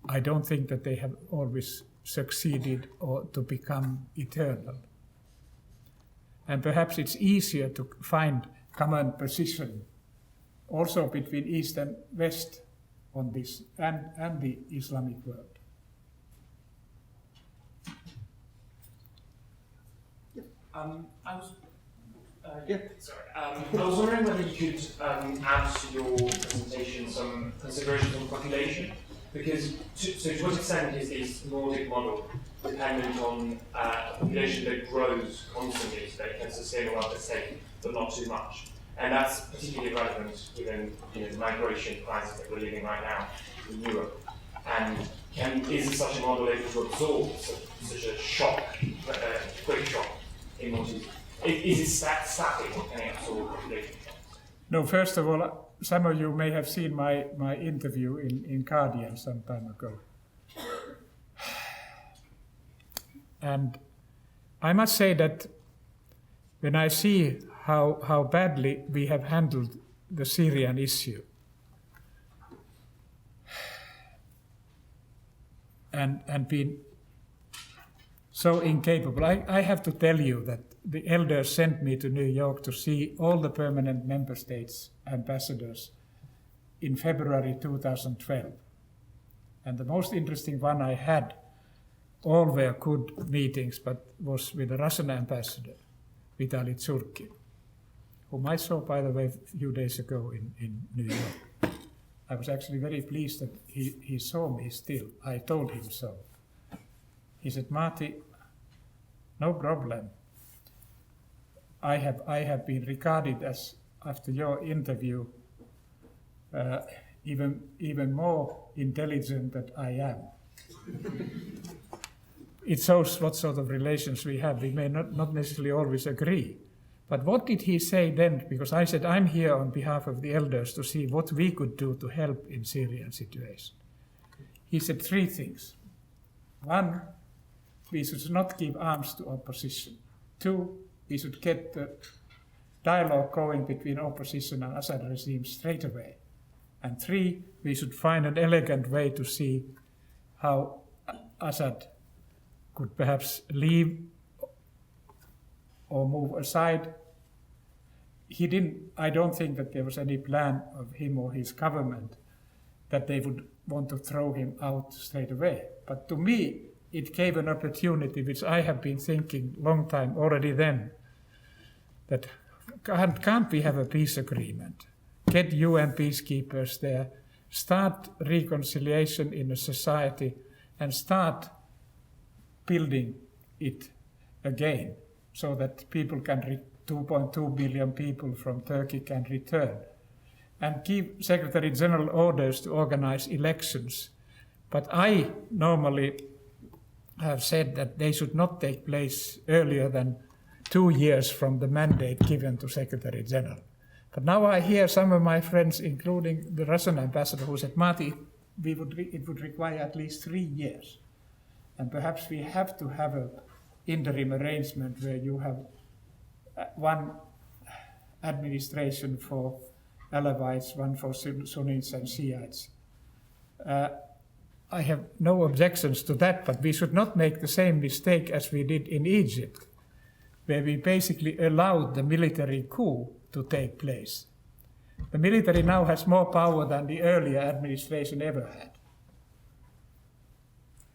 B: I don't think that they have always succeeded or to become eternal. And perhaps it's easier to find common position also between East and West on this and the Islamic world.
C: I was wondering whether you could add to your presentation some considerations on population, because to what extent is this Nordic model dependent on a population that grows constantly so that it can sustain a welfare state, but not too much? And that's particularly relevant given the migration crisis that we're living right now in Europe. And is such a model able to absorb such a shock, quick shock? Is it static, or can it absorb population?
B: No, first of all, some of you may have seen my interview in Guardian some time ago. And I must say that when I see how badly we have handled the Syrian issue, and been so incapable. I have to tell you that the elders sent me to New York to see all the permanent member states ambassadors in February 2012. And the most interesting one I had, all were good meetings, but was with the Russian ambassador, Vitaly Tsurkin, whom I saw, by the way, a few days ago in New York. I was actually very pleased that he saw me still. I told him so. He said, Martti, no problem. I have been regarded as, after your interview, even more intelligent than I am. It shows what sort of relations we have. We may not necessarily always agree. But what did he say then? Because I said, I'm here on behalf of the elders to see what we could do to help in Syrian situation. He said 3 things. 1, we should not give arms to opposition. 2, we should get the dialogue going between opposition and Assad regime straight away. And 3, we should find an elegant way to see how Assad could perhaps leave or move aside. I don't think that there was any plan of him or his government that they would want to throw him out straight away. But to me, it gave an opportunity, which I have been thinking long time already then, that can't we have a peace agreement? Get UN peacekeepers there, start reconciliation in a society, and start building it again, so that people can 2.2 billion people from Turkey can return, and give Secretary General orders to organize elections. But I normally have said that they should not take place earlier than 2 years from the mandate given to Secretary General. But now I hear some of my friends, including the Russian ambassador, who said, Martti, it would require at least 3 years. And perhaps we have to have an interim arrangement where you have one administration for Alawites, one for Sunnis and Shiites. I have no objections to that, but we should not make the same mistake as we did in Egypt, where we basically allowed the military coup to take place. The military now has more power than the earlier administration ever had.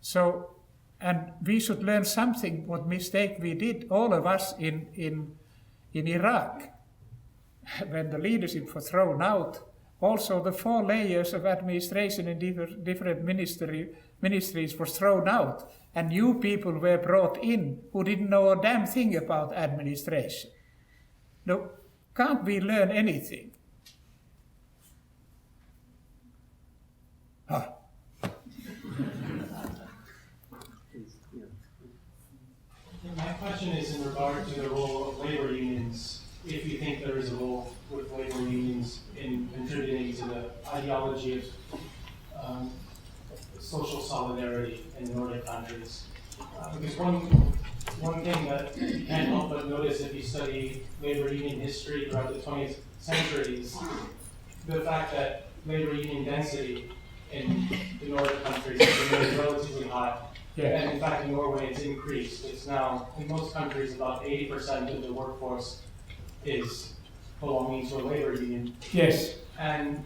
B: So, and we should learn something, what mistake we did, all of us in Iraq. When the leadership was thrown out, also the 4 layers of administration in different ministries was thrown out, and new people were brought in who didn't know a damn thing about administration. No, can't we learn anything?
I: My question is in regard to the role of labor unions, if you think there is a role with labor unions in contributing to the ideology of social solidarity in the Nordic countries. Because one thing that you can't help but notice if you study labor union history throughout the 20th century is the fact that labor union density in the Nordic countries has been relatively high. Yeah. And in fact, in Norway, it's increased. It's now, in most countries, about 80% of the workforce is belonging to a labor union.
B: Yes.
I: And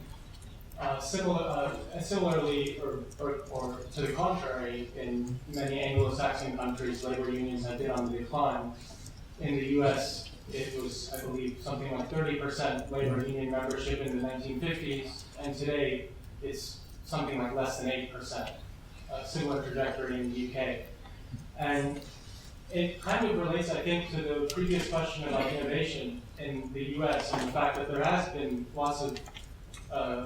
I: similarly, or to the contrary, in many Anglo-Saxon countries, labor unions have been on the decline. In the US, it was, I believe, something like 30% labor union membership in the 1950s, and today it's something like less than 8%. A similar trajectory in the UK. And it kind of relates, I think, to the previous question about innovation in the US and the fact that there has been lots of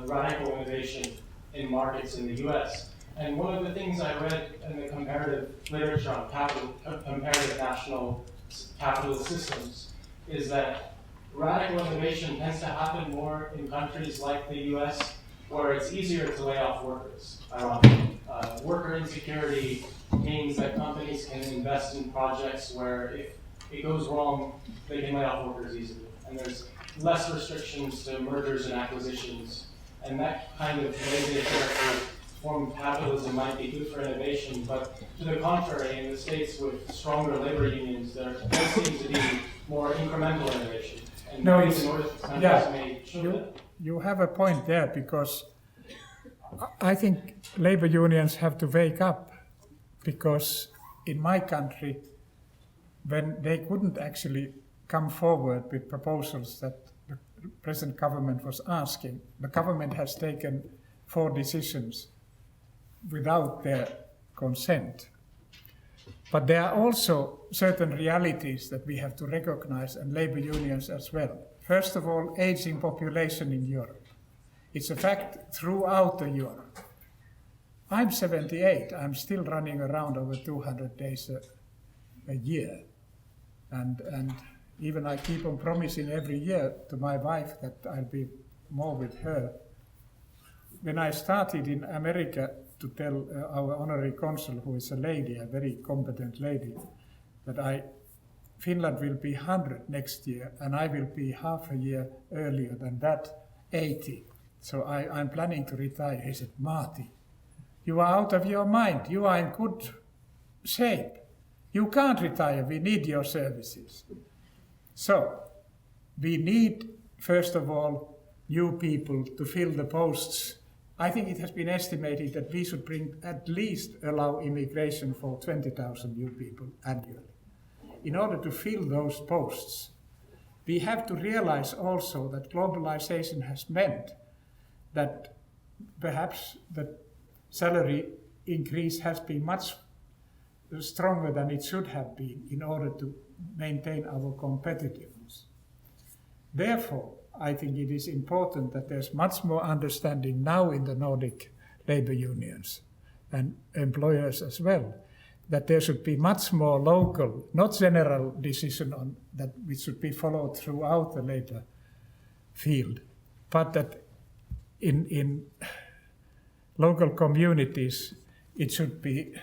I: radical innovation in markets in the US. And one of the things I read in the comparative literature on comparative national capitalist systems is that radical innovation tends to happen more in countries like the US, where it's easier to lay off workers, ironically. Worker insecurity means that companies can invest in projects where if it goes wrong, they can lay off workers easily. And there's less restrictions to mergers and acquisitions. And that kind of laissez-faire form of capitalism might be good for innovation, but to the contrary, in the states with stronger labor unions, there does seem to be more incremental innovation. And
B: no,
I: it's, may show that.
B: You have a point there, because I think labor unions have to wake up, because in my country, when they couldn't actually come forward with proposals that the present government was asking, the government has taken 4 decisions without their consent. But there are also certain realities that we have to recognize, and labor unions as well. First of all, aging population in Europe. It's a fact throughout the Europe. I'm 78. I'm still running around over 200 days a year. And even I keep on promising every year to my wife that I'll be more with her. When I started in America to tell our honorary consul, who is a lady, a very competent lady, that Finland will be 100 next year, and I will be half a year earlier than that, 80. So I'm planning to retire. He said, Martti, you are out of your mind. You are in good shape. You can't retire. We need your services. So we need, first of all, new people to fill the posts. I think it has been estimated that we should at least allow immigration for 20,000 new people annually. In order to fill those posts, we have to realize also that globalization has meant that perhaps the salary increase has been much stronger than it should have been in order to maintain our competitiveness. Therefore, I think it is important that there's much more understanding now in the Nordic labor unions and employers as well, that there should be much more local, not general decision on that which should be followed throughout the labor field, but that in local communities it should be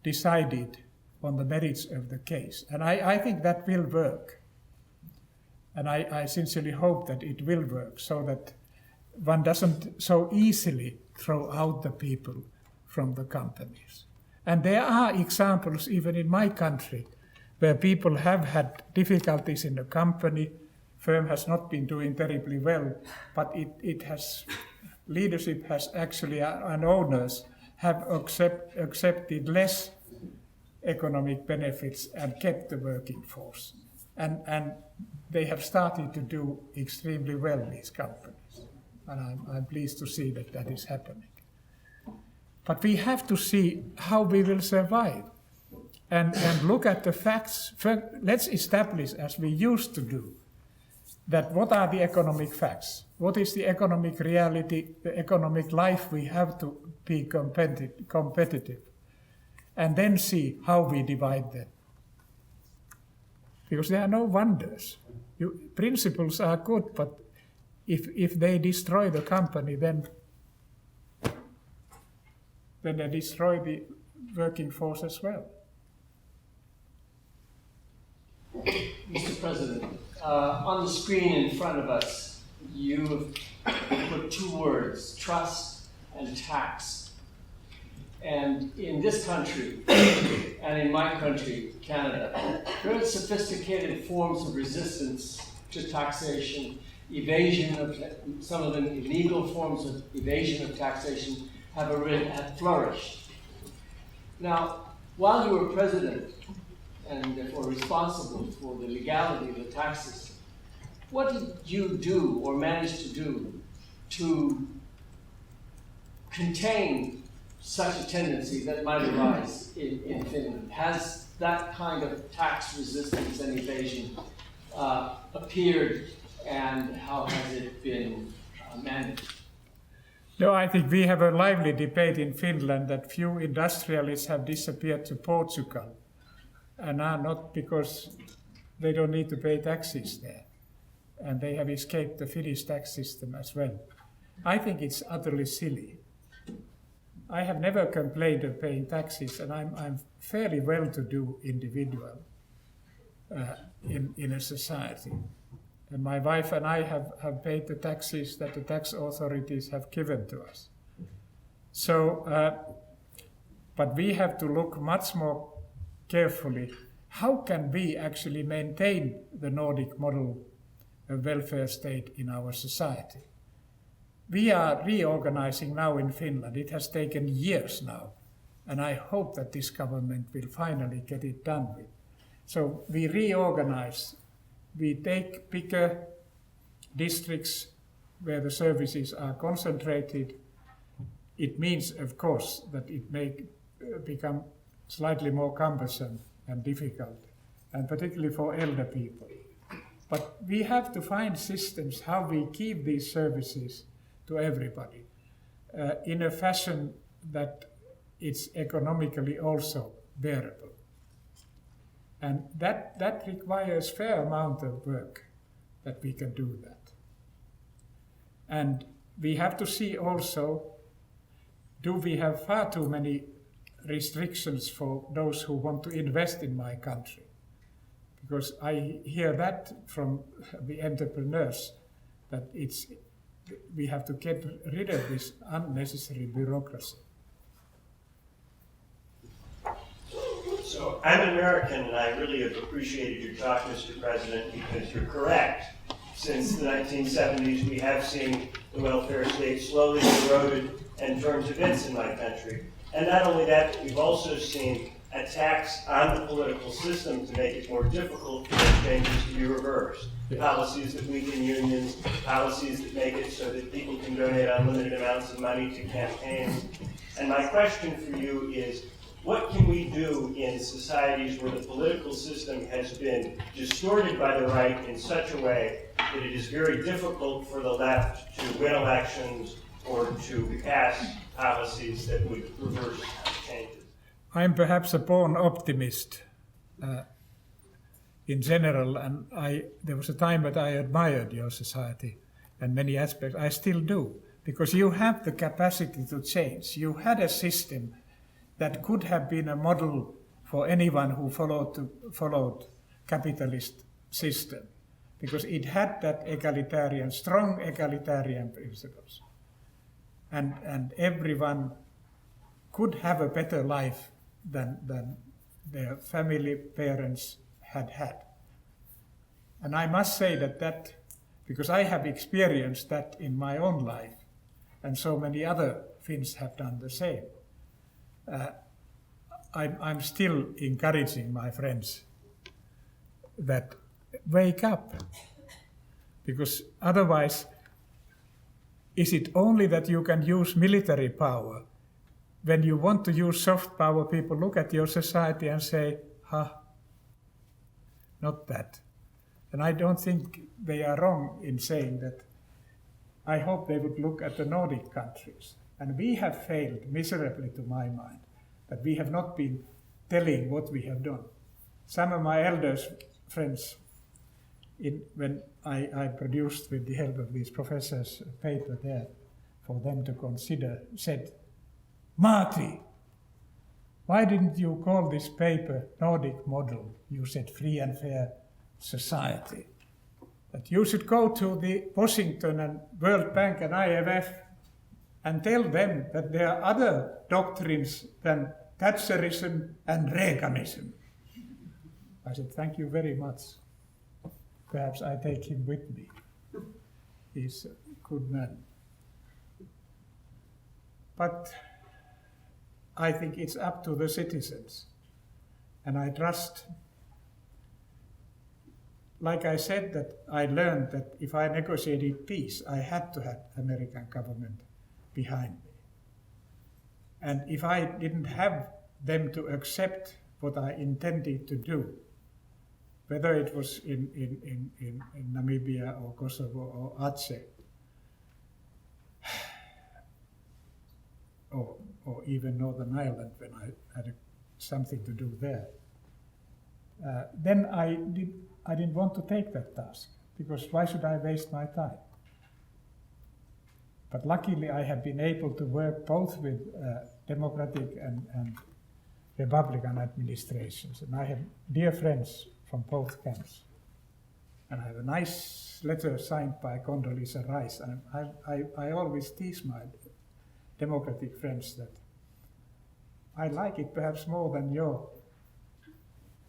B: decided on the merits of the case. And I think that will work. And I sincerely hope that it will work so that one doesn't so easily throw out the people from the companies. And there are examples even in my country where people have had difficulties in the company, firm has not been doing terribly well, but leadership has actually, and owners have accepted less economic benefits and kept the working force. And they have started to do extremely well, these companies. And I'm pleased to see that that is happening. But we have to see how we will survive and look at the facts. Let's establish, as we used to do, that what are the economic facts? What is the economic reality, the economic life we have to be competitive? And then see how we divide them. Because there are no wonders. Principles are good, but if they destroy the company, then they destroy the working force as well.
J: Mr. President, on the screen in front of us, you have put two words, trust and tax. And in this country, and in my country, Canada, very sophisticated forms of resistance to taxation, evasion of, some of them illegal forms of evasion of taxation have flourished. Now, while you were president and therefore responsible for the legality of the tax system, what did you do or manage to do to contain such a tendency that might arise in Finland? Has that kind of tax resistance and evasion appeared, and how has it been managed?
B: No, I think we have a lively debate in Finland that few industrialists have disappeared to Portugal, and are not because they don't need to pay taxes there, and they have escaped the Finnish tax system as well. I think it's utterly silly. I have never complained of paying taxes, and I'm fairly well-to-do individual in a society. And my wife and I have paid the taxes that the tax authorities have given to us. So, but we have to look much more carefully. How can we actually maintain the Nordic model of welfare state in our society? We are reorganizing now in Finland. It has taken years now, and I hope that this government will finally get it done with. So we reorganize. We take bigger districts where the services are concentrated. It means, of course, that it may become slightly more cumbersome and difficult, and particularly for elder people. But we have to find systems how we give these services to everybody in a fashion that it's economically also bearable. And that requires fair amount of work that we can do that. And we have to see also, do we have far too many restrictions for those who want to invest in my country? Because I hear that from the entrepreneurs, that we have to get rid of this unnecessary bureaucracy.
K: So I'm American, and I really have appreciated your talk, Mr. President, because you're correct. Since the 1970s, we have seen the welfare state slowly eroded and turned to bits in my country. And not only that, but we've also seen attacks on the political system to make it more difficult for those changes to be reversed. Policies that weaken unions, policies that make it so that people can donate unlimited amounts of money to campaigns. And my question for you is, what can we do in societies where the political system has been distorted by the right in such a way that it is very difficult for the left to win elections or to pass policies that would reverse changes?
B: I'm perhaps a born optimist in general, and there was a time that I admired your society and many aspects. I still do, because you have the capacity to change. You had a system that could have been a model for anyone who followed capitalist system, because it had that strong egalitarian principles. And everyone could have a better life than their family parents had. And I must say that because I have experienced that in my own life, and so many other Finns have done the same. I'm still encouraging my friends that wake up, because otherwise, is it only that you can use military power? When you want to use soft power, people look at your society and say, not that. And I don't think they are wrong in saying that. I hope they would look at the Nordic countries. And we have failed miserably, to my mind, that we have not been telling what we have done. Some of my elders, friends, when I produced with the help of these professors a paper there for them to consider, said, Martti, why didn't you call this paper Nordic Model? You said free and fair society. That you should go to the Washington and World Bank and IMF and tell them that there are other doctrines than Thatcherism and Reaganism. I said, thank you very much. Perhaps I take him with me. He's a good man. But I think it's up to the citizens. And I trust, like I said, that I learned that if I negotiated peace, I had to have American government behind me. And if I didn't have them to accept what I intended to do, whether it was in Namibia or Kosovo or Aceh, or even Northern Ireland when I had something to do there, then I didn't want to take that task, because why should I waste my time? But luckily I have been able to work both with Democratic and Republican administrations, and I have dear friends from both camps. And I have a nice letter signed by Condoleezza Rice, and I always tease my Democratic friends that I like it perhaps more than your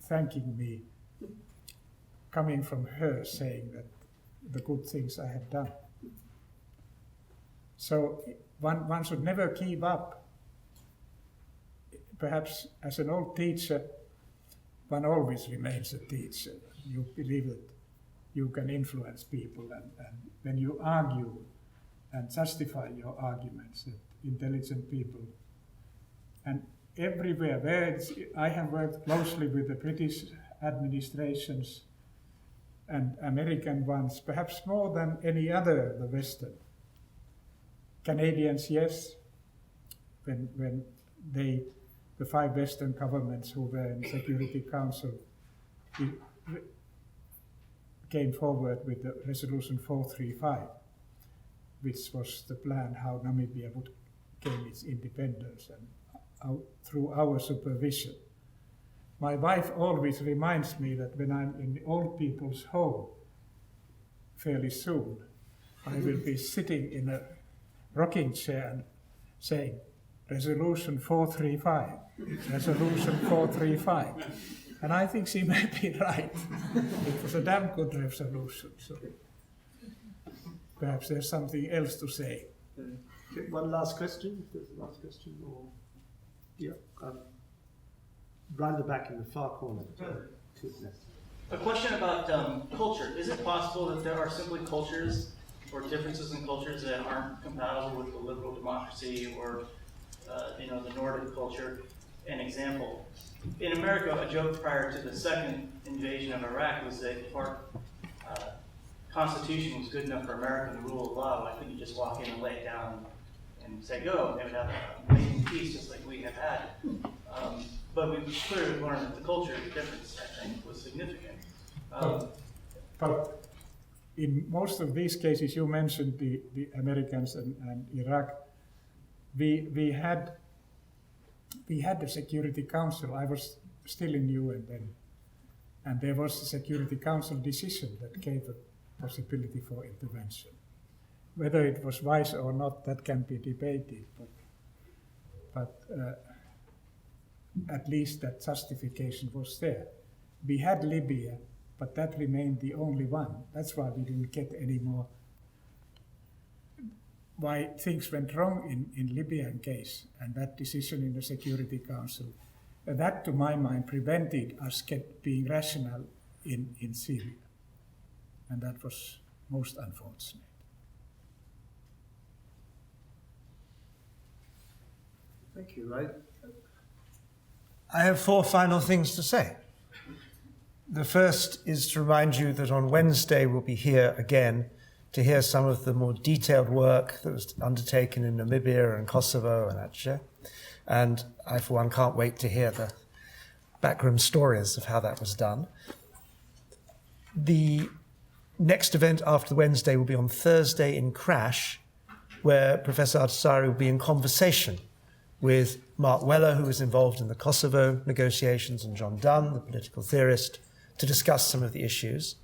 B: thanking me coming from her, saying that the good things I have done. So one should never give up. Perhaps as an old teacher, one always remains a teacher. You believe that you can influence people, and when you argue and justify your arguments, that intelligent people, and everywhere where I have worked closely with the British administrations, and American ones, perhaps more than any other, the Western. Canadians, yes, when the 5 Western governments who were in Security Council came forward with the Resolution 435, which was the plan how Namibia would gain its independence and through our supervision. My wife always reminds me that when I'm in the old people's home fairly soon, I will be sitting in a rocking chair and saying, Resolution 435, Resolution 435. And I think she may be right. It was a damn good resolution. So perhaps there's something else to say.
L: Okay, one last question, if there's a last question. Or, yeah, right at the back in the far corner.
M: A question about culture. Is it possible that there are simply cultures or differences in cultures that aren't compatible with the liberal democracy or the Nordic culture? An example. In America, a joke prior to the second invasion of Iraq was that if our Constitution was good enough for America to rule of law, why couldn't you just walk in and lay it down and say go, and they would have an amazing peace just like we have had. But we clearly learned that the culture difference, I think, was significant.
B: But in most of these cases, you mentioned the Americans and Iraq. We had the Security Council. I was still in UN then, and there was a Security Council decision that gave a possibility for intervention. Whether it was wise or not, that can be debated, but at least that justification was there. We had Libya, but that remained the only one. That's why we didn't get any more. Why things went wrong in Libyan case, and that decision in the Security Council, that to my mind prevented us being rational in Syria. And that was most unfortunate.
L: Thank you, right?
A: I have 4 final things to say. The first is to remind you that on Wednesday we'll be here again to hear some of the more detailed work that was undertaken in Namibia and Kosovo and Aceh. And I, for one, can't wait to hear the backroom stories of how that was done. The next event after Wednesday will be on Thursday in CRASSH, where Professor Ahtisaari will be in conversation with Mark Weller, who was involved in the Kosovo negotiations, and John Dunn, the political theorist, to discuss some of the issues.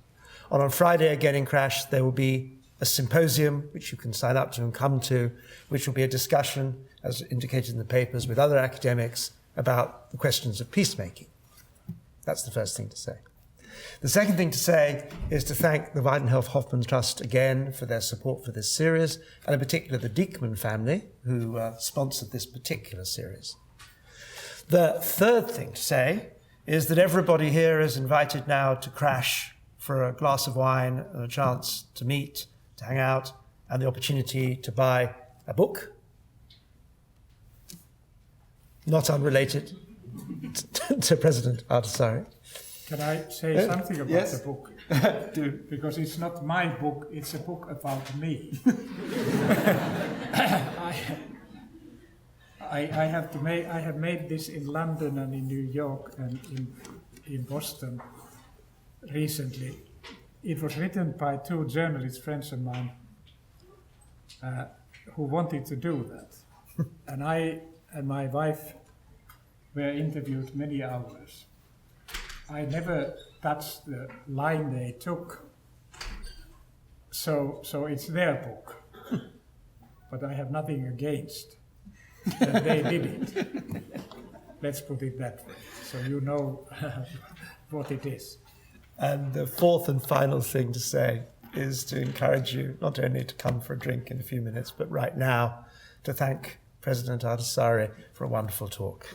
A: On Friday, again in CRASSH, there will be a symposium, which you can sign up to and come to, which will be a discussion, as indicated in the papers, with other academics about the questions of peacemaking. That's the first thing to say. The second thing to say is to thank the Weidenhelf Hoffman Trust again for their support for this series, and in particular the Diekman family, who sponsored this particular series. The third thing to say is that everybody here is invited now to CRASSH for a glass of wine and a chance to meet, to hang out, and the opportunity to buy a book, not unrelated to President Ahtisaari.
B: Can I say something about
A: yes.
B: the book? Because it's not my book, it's a book about me. I have made this in London and in New York and in Boston recently. It was written by 2 journalists, friends of mine, who wanted to do that. And I and my wife were interviewed many hours. I never touched the line they took, so it's their book. But I have nothing against that they did it. Let's put it that way, so you know what it is.
A: And the fourth and final thing to say is to encourage you not only to come for a drink in a few minutes, but right now to thank President Ahtisaari for a wonderful talk.